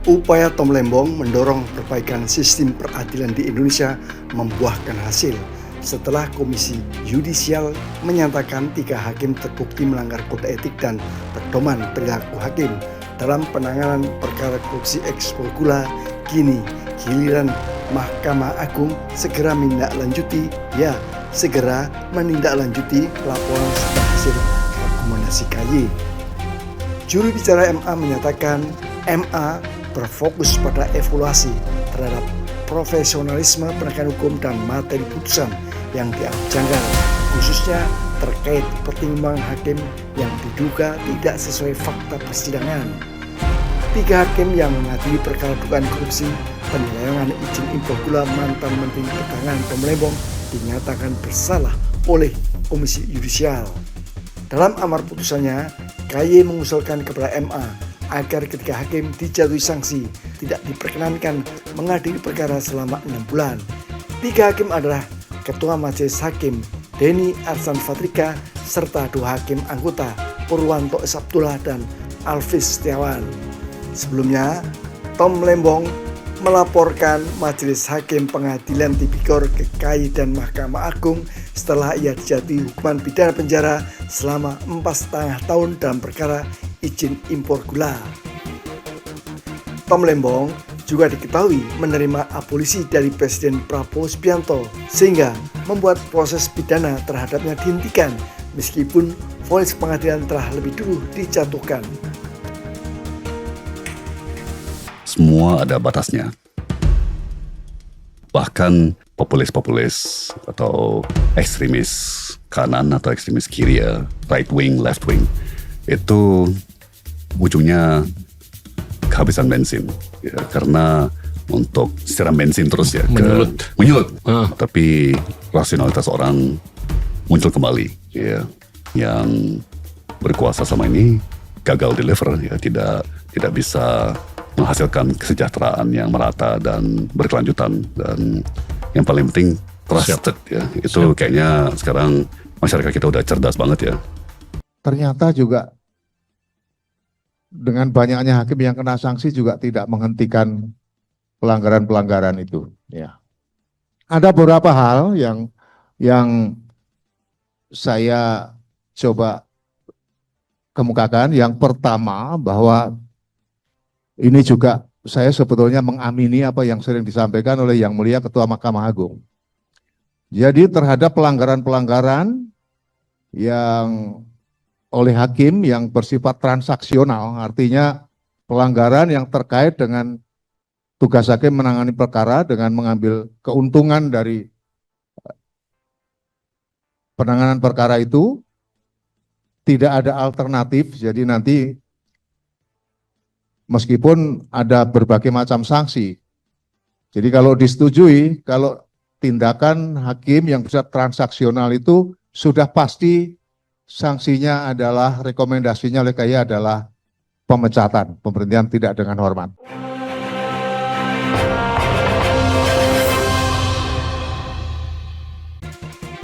Upaya Tom Lembong mendorong perbaikan sistem peradilan di Indonesia membuahkan hasil setelah Komisi Yudisial menyatakan 3 hakim terbukti melanggar kode etik dan pedoman perilaku hakim dalam penanganan perkara korupsi ekspor gula. Kini giliran Mahkamah Agung segera menindaklanjuti laporan serta hasil rekomendasi KY. Juru bicara MA menyatakan MA berfokus pada evaluasi terhadap profesionalisme penegakan hukum dan materi putusan yang dianggap janggal, khususnya terkait pertimbangan hakim yang diduga tidak sesuai fakta persidangan. 3 hakim yang mengadili perkara dugaan korupsi penyelewengan izin impor gula mantan Menteri Perdagangan Tom Lembong dinyatakan bersalah oleh Komisi Yudisial. Dalam amar putusannya, KY mengusulkan kepada MA agar ketiga hakim dijatuhi sanksi tidak diperkenankan mengadili perkara selama 6 bulan. 3 hakim adalah Ketua Majelis Hakim Denny Arsan Fatrika serta 2 hakim anggota Purwanto S. Abdullah dan Alvis Setiawan. Sebelumnya, Tom Lembong melaporkan Majelis Hakim Pengadilan Tipikor ke KY dan Mahkamah Agung setelah ia dijatuhi hukuman pidana penjara selama 4,5 tahun dalam perkara izin impor gula. Tom Lembong juga diketahui menerima abolisi dari Presiden Prabowo Subianto sehingga membuat proses pidana terhadapnya dihentikan meskipun vonis pengadilan telah lebih dulu dijatuhkan. Semua ada batasnya. Bahkan populis-populis atau ekstremis kanan atau ekstremis kiri ya, right wing, left wing, itu ujungnya kehabisan bensin ya, karena untuk siram bensin terus ya menyulut. Tapi rasionalitas orang muncul kembali ya, yang berkuasa selama ini gagal deliver ya, tidak bisa menghasilkan kesejahteraan yang merata dan berkelanjutan, dan yang paling penting trusted ya. Itu kayaknya sekarang masyarakat kita udah cerdas banget ya. Ternyata juga dengan banyaknya hakim yang kena sanksi juga tidak menghentikan pelanggaran-pelanggaran itu. Ya. Ada beberapa hal yang saya coba kemukakan. Yang pertama, bahwa ini juga saya sebetulnya mengamini apa yang sering disampaikan oleh Yang Mulia Ketua Mahkamah Agung. Jadi terhadap pelanggaran-pelanggaran yang oleh hakim yang bersifat transaksional, artinya pelanggaran yang terkait dengan tugas hakim menangani perkara dengan mengambil keuntungan dari penanganan perkara itu, tidak ada alternatif, jadi nanti meskipun ada berbagai macam sanksi. Jadi kalau disetujui, kalau tindakan hakim yang bersifat transaksional itu sudah pasti sanksinya adalah, rekomendasinya oleh KY adalah pemecatan, pemberhentian tidak dengan hormat.